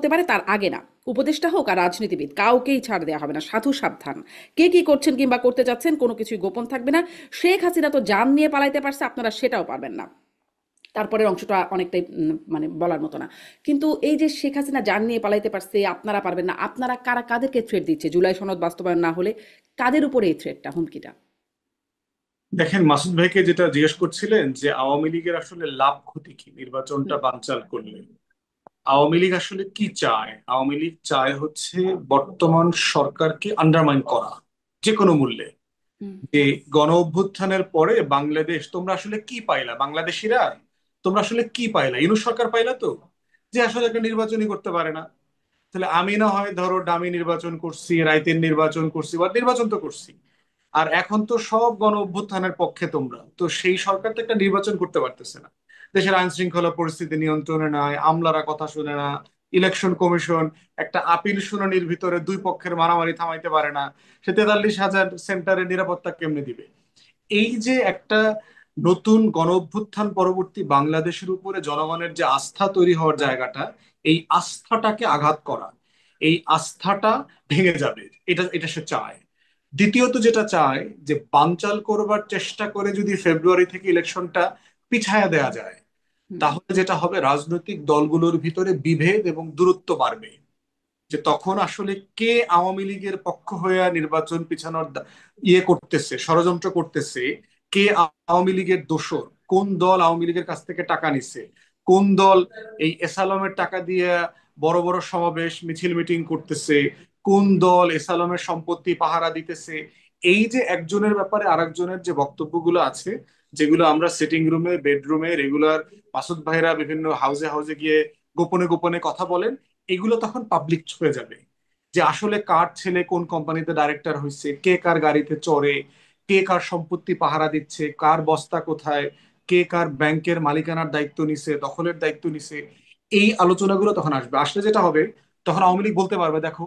হতে পারে, তার আগে না। উপদেষ্টা হোক আর রাজনীতিবিদ, কাউকেই ছাড় দেওয়া হবে না। সাধু সাবধান, কে কি করছেন কিংবা করতে যাচ্ছেন কোনো কিছুই গোপন থাকবে না। শেখ হাসিনা তো জান নিয়ে পালাইতে পারছে, আপনারা সেটাও পারবেন না। তারপরের অংশটা অনেকটাই মানে বলার মতো না। কিন্তু এই যে শেখ হাসিনা জান নিয়ে পালাইতে পারছে, আপনারা পারবেন না, আপনারা কারা কাদেরকে থ্রেট দিচ্ছে জুলাই সনদ বাস্তবায়ন না হলে? কাদের উপরে এই থ্রেটটা, হুমকিটা? দেখেন, মাসুদ ভাইকে যেটা জিজ্ঞেস করছিলেন যে আওয়ামী লীগের আসলে লাভ ক্ষতি কি নির্বাচনটা হুম। বানচাল করলে। আওয়ামী লীগ আসলে কি চায়? আওয়ামী লীগ চায় হচ্ছে বর্তমান সরকারকে আন্ডারমাইন করা যে কোনো মূল্যে। হুম। যে গণ অভ্যুত্থানের পরে বাংলাদেশ, তোমরা আসলে কি পাইলা বাংলাদেশিরা? তোমরা আসলে কি পাইলা? ইউনূস সরকার পাইলা তো, যে আসলে একটা নির্বাচনই করতে পারে না। তাহলে আমি না হয় ধরো ডামি নির্বাচন করছি, রাইতের নির্বাচন করছি, বা নির্বাচন তো করছি। আর এখন তো সব গণ অভ্যুত্থানের পক্ষে তোমরা, তো সেই সরকার তো একটা নির্বাচন করতে পারতেছে না। দেশের আইন শৃঙ্খলা পরিস্থিতি নিয়ন্ত্রণে নাই, আমলারা কথা শুনে না। ইলেকশন কমিশন একটা আপিল শুনানির ভিতরে দুই পক্ষের মারামারি থামাইতে পারে না। সে 43,000 সেন্টারে নিরাপত্তা কেমনে দিবে? এই যে একটা নতুন গণ অভ্যুত্থান পরবর্তী বাংলাদেশের উপরে জনগণের যে আস্থা তৈরি হওয়ার জায়গাটা, এই আস্থাটাকে আঘাত করা, এই আস্থাটা ভেঙে যাবে, এটা এটা সে চায়। দ্বিতীয়ত যেটা চায়, যে বানচাল করবার চেষ্টা করে যদি ফেব্রুয়ারি থেকে ইলেকশনটা পিছায়া দেয়া যায়, হুম। তাহলে যেটা হবে, রাজনৈতিক দলগুলোর ভিতরে বিভেদ এবং দূরত্ব বাড়বে। যে তখন আসলে কে আওয়ামী লীগের পক্ষ হয়ে নির্বাচন পিছানোর ইয়ে করতেছে, ষড়যন্ত্র করতেছে, কে আওয়ামী লীগের দোসর, কোন দল আওয়ামী লীগের কাছ থেকে টাকা নিছে, কোন দল এই এসালমের টাকা দিয়ে বড় বড় সমাবেশ মিছিল মিটিং করতেছে, কোন দল এসালমের সম্পত্তি পাহারা দিতেছে। এই যে একজনের ব্যাপারে আরেকজনের যে বক্তব্যগুলো আছে, যেগুলো আমরা সিটিং রুমে বেডরুমে রেগুলার মাসুদ ভাইরা বিভিন্ন হাউজে হাউজে গিয়ে গোপনে গোপনে কথা বলেন, এগুলো তখন পাবলিক হয়ে যাবে। যে আসলে কার ছেলে কোন কোম্পানিতে ডাইরেক্টর হয়েছে, কে কার গাড়িতে চড়ে, কে কার সম্পত্তি পাহারা দিচ্ছে, কার বস্তা কোথায়, কে কার ব্যাংকের মালিকানার দায়িত্ব নিছে, দখলের দায়িত্ব নিছে। এই আলোচনাগুলো তখন আসবে। আসলে যেটা হবে, তখন আওয়ামী লীগ বলতে পারবে, দেখো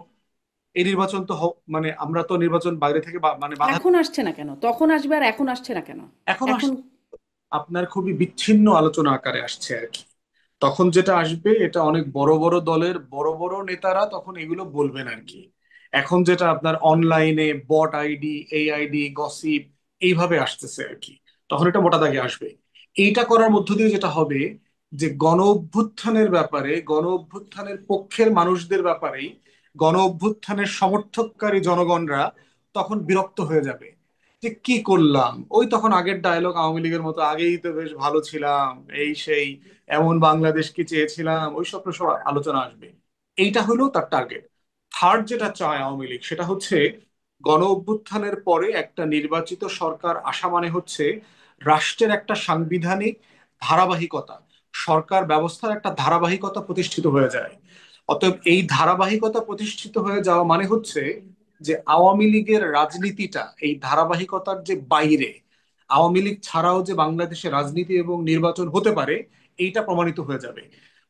এই নির্বাচন তো মানে আমরা তো নির্বাচন বাইরে থেকে মানে বাধা। এখন আসছে না কেন? তখন আসবে, আর এখন আসছে না কেন? এখন এখন আপনার খুবই বিচ্ছিন্ন আলোচনা আকারে আসছে আর কি। তখন যেটা আসবে, এটা অনেক বড় বড় দলের বড় বড় নেতারা তখন এগুলো বলবেন আর কি। এখন যেটা আপনার অনলাইনে বট আইডি, এই আইডি, গসিপ, এইভাবে আসতেছে আর কি। তখন এটা মোটা দাগে আসবে। এইটা করার মধ্য দিয়ে যেটা হবে, যে গণ অভ্যুত্থানের ব্যাপারে, গণ অভ্যুত্থানের পক্ষের মানুষদের ব্যাপারেই গণ অভ্যুত্থানের সমর্থককারী জনগণরা তখন বিরক্ত হয়ে যাবে। যে কি করলাম, ওই তখন আগের ডায়লগ আওয়ামী লীগের মতো, আগেই তো বেশ ভালো ছিলাম, এই সেই, এমন বাংলাদেশ কি চেয়েছিলাম, ওই সব সব আলোচনা আসবে। এইটা হলো তার টার্গেট। থার্ড যেটা চায় আওয়ামী লীগ, সেটা হচ্ছে গণ অভ্যুত্থানের পরে একটা নির্বাচিত সরকার আসা মানে হচ্ছে রাষ্ট্রের একটা সাংবিধানিক ধারাবাহিকতা, সরকার ব্যবস্থার একটা ধারাবাহিকতা প্রতিষ্ঠিত হয়ে যায়। অতএব এই ধারাবাহিকতা প্রতিষ্ঠিত হয়ে যাওয়া মানে হচ্ছে যে আওয়ামী লীগের রাজনীতিটা এই ধারাবাহিকতার যে বাইরে, আওয়ামী লীগ ছাড়াও যে বাংলাদেশে রাজনীতি এবং নির্বাচন হতে পারে, এইটা প্রমাণিত হয়ে যাবে।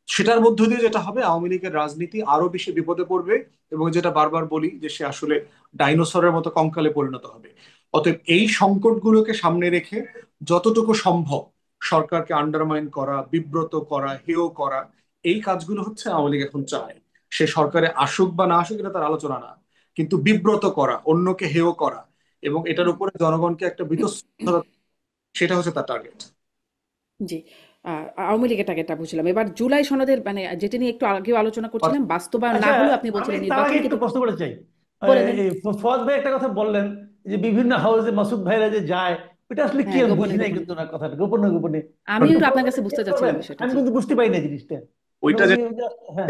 সেটার মধ্য দিয়ে যেটা হবে, আওয়ামী লীগের রাজনীতি আরো বেশি বিপদে পড়বে, এবং যেটা বারবার বলি, যে সে আসলে ডাইনোসরের মতো কঙ্কালে পরিণত হবে। অতএব এই সংকটগুলোকে সামনে রেখে যতটুকু সম্ভব সরকারকে আন্ডারমাইন করা, বিব্রত করা, হেয় করা, এই কাজগুলো হচ্ছে আওয়ামী লীগ এখন চায়। সে সরকারে আসুক বা না আসুক, এটা তার আলোচনা না, কিন্তু বিব্রত করা, অন্যকে হেয় করা, এবং এটার উপরে জনগণকে একটা বীতশ্রদ্ধা, সেটা হচ্ছে তার টার্গেট। জি। আওয়ামী লীগের টার্গেটটা বুঝলাম। এবার জুলাই সনদের মানে যেটা নিয়ে একটু আগেও আলোচনা করছিলাম, বাস্তবায়ন না আচ্ছা, হলেও আপনি আমি বলছিলেন তার আগে নির্বাচন একটু কিন্তু প্রশ্ন করতে চাই। বলে নেন। এই ফওয়াদ ভাই একটা কথা বললেন যে বিভিন্ন হাউসে মাসুদ ভাইরা যে যায়, এটা আসলে কি হ্যাঁ, আমি গোপনে বুঝি নাই গোপনে। কিন্তু না কথাটা, গোপনে গোপনে আমিও একটু তো আপনার কাছে বুঝতে clear চাচ্ছিলাম করবেন? বিষয়টা। আমি জি। কিন্তু বুঝতে পাই না জিনিসটা। মানে ওইটা উনি যে, হ্যাঁ।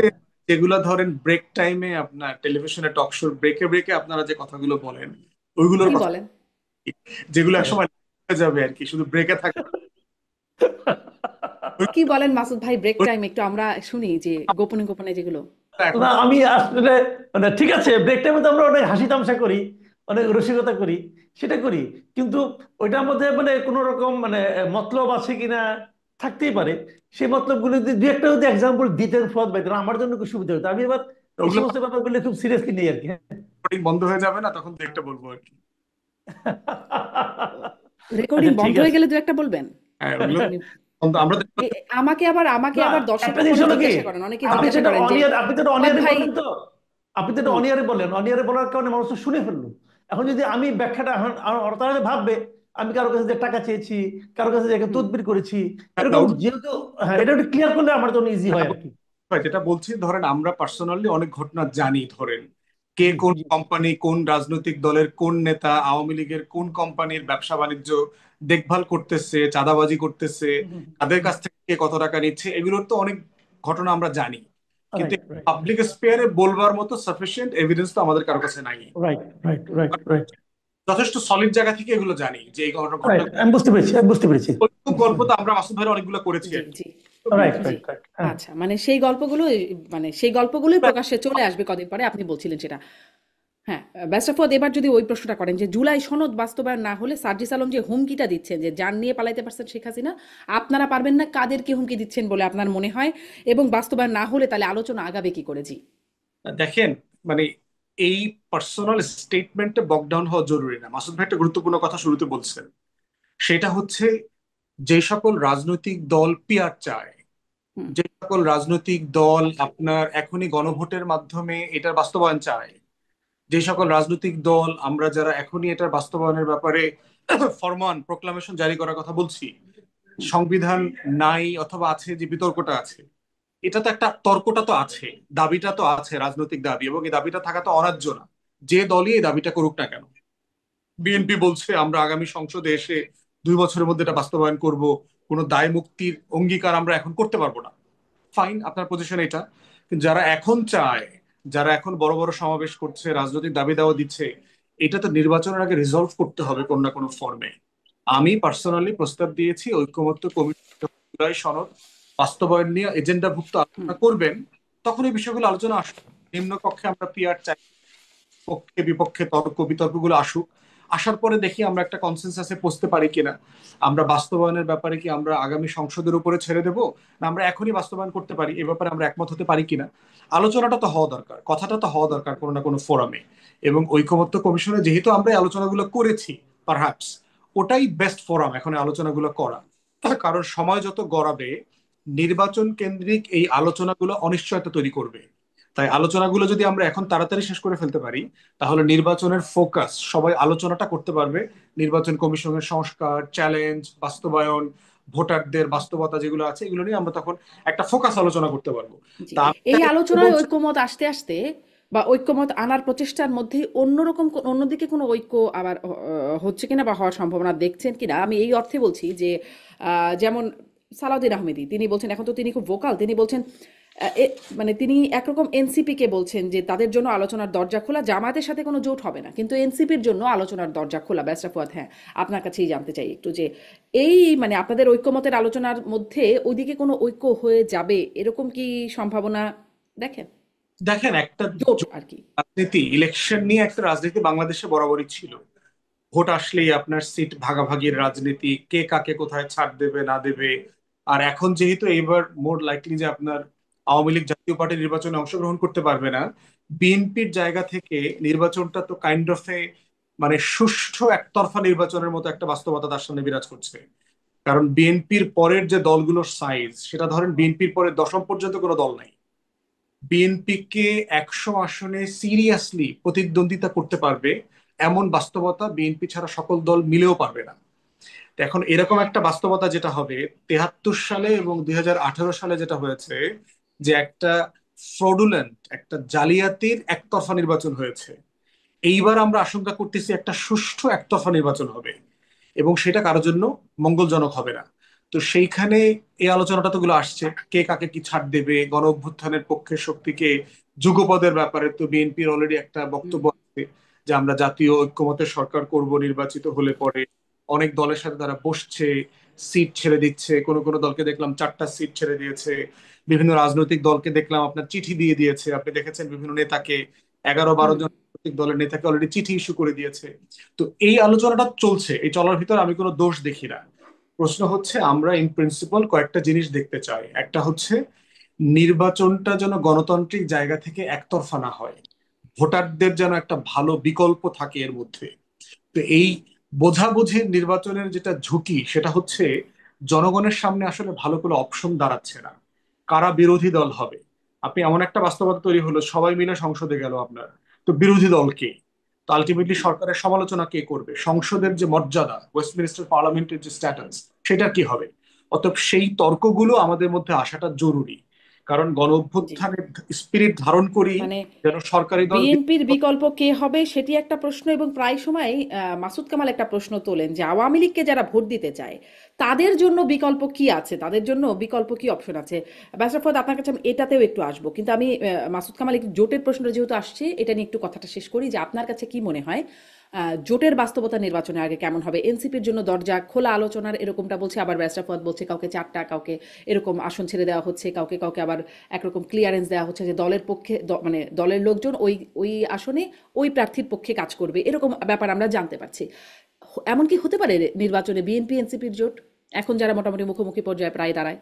যেগুলো ধরেন ব্রেক টাইমে আপনার টেলিভিশনে টক শো ব্রেকে ব্রেকে আপনারা যে কথাগুলো বলেন, ওইগুলোর কি কথা, বলেন? যেগুলো একসময় হয়ে যাবে আর কি, শুধু ব্রেকে থাকবে। কি বলেন মাসুদ ভাই, ব্রেক ওইগুলো টাইম একটু আমরা শুনি যে গোপনে গোপনে যেগুলো। এখন না, আমি আসলে মানে ঠিক আছে, ব্রেক টাইমে তো আমরা অনেক হাসি তামাশা করি, অনেক রসিকতা করি, সেটা করি। কিন্তু ওইটার মধ্যে মানে কোনো রকম মানে মতলব আছে কিনা, থাকতেই পারে। সেই মতলবগুলো যদি দু একটা যদি এক্সাম্পল দিতেন ফুয়াদ ভাই, তাহলে আমার জন্য খুব সুবিধা হতো। আমি এবার এই ওগুলো সমস্ত ব্যাপারগুলো খুব সিরিয়াসলি নেই আর কি। রেকর্ডিং বন্ধ হয়ে যাবে না, তখন তো একটা বলবো আর কি। রেকর্ডিং আচ্ছা, ঠিক বন্ধ হয়ে আছে। গেলে দু একটা বলবেন? হ্যাঁ, ওগুলো উনি কিন্তু আমরা আমাকে আবার একটা দর্শকরা জিনিস পরে হলো কি, জিজ্ঞাসা করেন, অনেকে জিজ্ঞাসা করেন যে আপনি তো ফুয়াদ অনিয়ারে ভাই। বললেন, তো আপনি তো হুম। অনিয়ারে বললেন, অনিয়ারে বলার কারণে মানুষ তো শুনে ফেললো। এখন যদি আমি ব্যাখ্যাটা, এখন তারা হয়তো ভাববে আমি কারো কাছে যে টাকা চেয়েছি, কারো কাছে যে হুম। তদবির করেছি, না, এরকম যেহেতু, হ্যাঁ, এটা একটু ক্লিয়ার করলে আমার জন্য ইজি হয় আর কি। যেটা বলছি, ধরেন আমরা পার্সোনালি অনেক ঘটনা জানি, ধরেন কে জি কোন জি কোম্পানি, কোন রাজনৈতিক দলের কোন নেতা, আওয়ামী লীগের কোন কোম্পানির ব্যবসা বাণিজ্য দেখভাল করতেছে, চাঁদাবাজি করতেছে, তাদের কাছ থেকে কে কত টাকা নিচ্ছে, এগুলোর তো অনেক ঘটনা আমরা জানি। কিন্তু রাইট রাইট পাবলিক স্পেয়ারে বলবার মতো সাফিসিয়েন্ট এভিডেন্স তো আমাদের কারো কাছে নাই। রাইট রাইট রাইট রাইট যথেষ্ট সলিড জায়গা থেকে এগুলো জানি যে এই ঘটনা রাইট, আমি বুঝতে পেরেছি, আমি বুঝতে পেরেছি। ওইরকম গল্প তো আমরা মাসুদ ভাইয়ের অনেকগুলো করেছি জি আর কি। জি রাইট জি। রাইট রাইট, হ্যাঁ। আচ্ছা, মানে সেই গল্পগুলোই প্রকাশ্যে চলে আসবে কদিন পরে, আপনি বলছিলেন সেটা। হ্যাঁ, ব্যাসাফদ, এবার যদি ওই প্রশ্নটা করেন যে জুলাই সনদ বাস্তবায়ন না হলে সার্জিস আলম যে হুমকিটা দিচ্ছেন যে যান নিয়ে পালাইতে পারছেন শেখ হাসিনা, আপনারা পারবেন না, কাদেরকে হুমকি দিচ্ছেন বলে আপনার মনে হয়? এবং বাস্তবায়ন না হলে তাহলে আলোচনা আগাবে কি করে? জি। দেখেন, মানে এই পার্সোনাল স্টেটমেন্টে বকডাউন হওয়া জরুরি না। মাসুদ ভাই একটা গুরুত্বপূর্ণ কথা শুরুতে বলছেন, সেটা হচ্ছে যে সকল রাজনৈতিক দল পিয়ার চায়, হুম। যে সকল রাজনৈতিক দল আপনার এখনই গণভোটের মাধ্যমে এটার বাস্তবায়ন চায়, যে সকল রাজনৈতিক দল আমরা যারা এখনই এটার বাস্তবায়নের ব্যাপারে ফরমান প্রোক্লামেশন জারি করার কথা বলছি, হুম। সংবিধান নাই অথবা আছে যে বিতর্কটা আছে, এটা তো একটা তর্কটা তো আছে, দাবিটা তো আছে, রাজনৈতিক দাবি, এবং এই দাবিটা থাকা তো অন্যায্য না, যে দলই এই দাবিটা করুক না কেন। বিএনপি বলছে আমরা আগামী সংসদে এসে 2 বছরের মধ্যে এটা বাস্তবায়ন করব, কোনো দায় মুক্তির অঙ্গীকার আমরা এখন করতে পারবো না। ফাইন, আপনার পজিশন এটা। কিন্তু যারা এখন চায়, যারা এখন বড় বড় সমাবেশ করছে, রাজনৈতিক দাবি দাওয়া দিচ্ছে, এটা তো নির্বাচনের আগে রিজলভ করতে হবে কোন না কোনো ফর্মে। আমি পার্সোনালি প্রস্তাব দিয়েছি ঐক্যমত্য কমিটি জুলাই সনদ বাস্তবায়ন নিয়ে এজেন্ডাভুক্ত হুম। আলোচনা করবেন, তখন এই বিষয়গুলো আলোচনা আসবে। নিম্নকক্ষে আমরা পিয়ার চাই, পক্ষে বিপক্ষে তর্ক বিতর্কগুলো আসুক, আসার পরে দেখি আমরা একটা কনসেনসাসে পৌঁছতে পারি কিনা। আমরা বাস্তবায়নের ব্যাপারে কি আমরা আগামী সংসদের উপরে ছেড়ে দেবো, না আমরা এখনই বাস্তবায়ন করতে পারি, এ ব্যাপারে আমরা একমত হতে পারি কিনা। আলোচনাটা তো হওয়া দরকার, কথাটা তো হওয়া দরকার কোনো না কোনো ফোরামে। এবং ঐকমত্য কমিশনে যেহেতু আমরা এই আলোচনাগুলো করেছি, পারহ্যাপস ওটাই বেস্ট ফোরাম এখন এই আলোচনাগুলো করা। কারণ সময় যত গড়াবে, নির্বাচন কেন্দ্রিক এই আলোচনাগুলো অনিশ্চয়তা তৈরি করবে। তাই আলোচনাগুলো যদি আমরা এখন তাড়াতাড়ি শেষ করে ফেলতে পারি, তাহলে নির্বাচনের ফোকাস সবাই আলোচনাটা করতে পারবে। নির্বাচন কমিশনের সংস্কার, চ্যালেঞ্জ, বাস্তবায়ন, ভোটারদের বাস্তবতা যেগুলো আছে, এগুলো নিয়ে আমরা তখন একটা ফোকাস আলোচনা করতে পারবো। জি। তা আমি এই যেটা আলোচনায় বলছি, ঐক্যমত আসতে আসতে বা ঐক্যমত আনার প্রচেষ্টার মধ্যে অন্যরকম অন্যদিকে কোনো ঐক্য আবার হচ্ছে কিনা বা হওয়ার সম্ভাবনা দেখছেন কিনা, আমি এই অর্থে বলছি যে যেমন সালাউদ্দিন আহমেদি তিনি বলছেন, এখন তো তিনি খুব ভোকাল, তিনি বলছেন মানে তিনি একরকম এনসিপি কে বলছেন যে তাদের জন্য আলোচনার দরজা খোলা, জামায়াতের সাথে কোনো জোট হবে না, কিন্তু এনসিপির জন্য আলোচনার দরজা খোলা। ব্যাসরা ফুয়াদ, হ্যাঁ, আপনার কাছেই জানতে চাই একটু যে এই মানে আপনাদের ঐক্যমতের আলোচনার মধ্যে ওইদিকে কোনো ঐক্য হয়ে যাবে এরকম কি সম্ভাবনা দেখেন? দেখেন একটা জোট আর কি। রাজনীতি, ইলেকশন নিয়ে একটা রাজনীতি বাংলাদেশে বরাবরই ছিল। ভোট আসলেই আপনার সিট ভাগাভাগির রাজনীতি, কে কাকে কোথায় ছাড় দেবে না দেবে। আর এখন যেহেতু এইবার মোর লাইকলি যে আপনার আওয়ামী লীগ জাতীয় পার্টি নির্বাচনে অংশগ্রহণ করতে পারবে না, বিএনপির জায়গা থেকে নির্বাচনটা তো কাইন্ড অফ এ মানে সুষ্ঠু একতরফা নির্বাচনের মতো একটা বাস্তবতা তার সামনে বিরাজ করছে। কারণ বিএনপির পরের যে দলগুলোর সাইজ, সেটা ধরেন বিএনপির পরে দশম পর্যন্ত কোনো দল নাই। বিএনপিকে 100 আসনে সিরিয়াসলি প্রতিদ্বন্দ্বিতা করতে পারবে এমন বাস্তবতা বিএনপি ছাড়া সকল দল মিলেও পারবে না। তো এখন এরকম একটা বাস্তবতা যেটা হবে 73 সালে এবং 2018 সালে যেটা হয়েছে, যে একটা ফ্রডুলেন্ট, একটা জালিয়াতির একতরফা নির্বাচন হয়েছে, এইবার আমরা আশঙ্কা করতেছি একটা সুষ্ঠু একতরফা নির্বাচন হবে, এবং সেটা কারোর জন্য মঙ্গলজনক হবে না। তো সেইখানে এই আলোচনাটা তো গুলো আসছে, কে কাকে কি ছাড় দেবে, গণ অভ্যুত্থানের পক্ষের শক্তিকে, যুগপদের ব্যাপারে তো বিএনপির অলরেডি একটা হুম। বক্তব্য আছে যে আমরা জাতীয় ঐক্যমতের সরকার করব নির্বাচিত হলে পরে। অনেক দলের সাথে তারা বসছে, সিট ছেড়ে দিচ্ছে, কোনো কোনো দলকে দেখলাম 4টা সিট ছেড়ে দিয়েছে, বিভিন্ন রাজনৈতিক দলকে দেখলাম আপনার চিঠি দিয়ে দিয়েছে, আপনি দেখেছেন বিভিন্ন নেতাকে, 11-12 হুম। জন রাজনৈতিক দলের নেতাকে অলরেডি চিঠি ইস্যু করে দিয়েছে। তো এই আলোচনাটা চলছে, এই চলার ভিতরে আমি কোনো দোষ দেখি না। প্রশ্ন হচ্ছে আমরা ইন প্রিন্সিপাল কয়েকটা জিনিস দেখতে চাই। একটা হচ্ছে নির্বাচনটা যেন গণতান্ত্রিক জায়গা থেকে একতরফা না হয়, ভোটারদের যেন একটা ভালো বিকল্প থাকে এর মধ্যে। তো এই বোঝাবুঝির নির্বাচনের যেটা ঝুঁকি, সেটা হচ্ছে জনগণের সামনে আসলে ভালো করে অপশন দাঁড়াচ্ছে না। কারা বিরোধী দল হবে? আপনি এমন একটা বাস্তবতা তৈরি হলো, সবাই মিলে সংসদে গেল আপনার, তো বিরোধী দল কে? তো আলটিমেটলি সরকারের সমালোচনা কে করবে? সংসদের যে মর্যাদা, ওয়েস্টমিনিস্টার পার্লামেন্টের যে স্ট্যাটাস, সেটা কি হবে? অতএব সেই তর্কগুলো আমাদের মধ্যে আসাটা জরুরি, কারণ গণ জি, অভ্যুত্থানের স্পিরিট ধারণ করি, মানে যেন সরকারি দল বিএনপির বিকল্প কে হবে সেটি একটা প্রশ্ন, এবং প্রায় সময় মাসুদ কামাল একটা প্রশ্ন তোলেন যে আওয়ামী লীগকে যারা ভোট দিতে চায় তাদের জন্য বিকল্প কি আছে, তাদের জন্য বিকল্প কি অপশন আছে। ব্যাসার ফদ, আপনার কাছে আমি এটাতেও একটু আসবো, কিন্তু আমি মাসুদ কামাল একটু জোটের প্রশ্নটা যেহেতু আসছে, এটা নিয়ে একটু কথাটা শেষ করি যে আপনার কাছে কি মনে হয় জোটের বাস্তবতা নির্বাচনের আগে কেমন হবে? এনসিপির জন্য দরজা খোলা আলোচনার এরকমটা বলছে, আবার ব্যারিস্টার ফওয়াদ বলছে কাউকে চারটা, কাউকে এরকম আসন ছেড়ে দেওয়া হচ্ছে, কাউকে কাউকে আবার একরকম ক্লিয়ারেন্স দেওয়া হচ্ছে যে দলের পক্ষে মানে দলের লোকজন ওই ওই আসনে ওই প্রার্থীর পক্ষে কাজ করবে, এরকম ব্যাপার আমরা জানতে পারছি। এমন কি হতে পারে নির্বাচনে বিএনপি এনসিপির জোট এখন যারা মোটামুটি মুখোমুখি পর্যায়ে প্রায় দাঁড়ায়?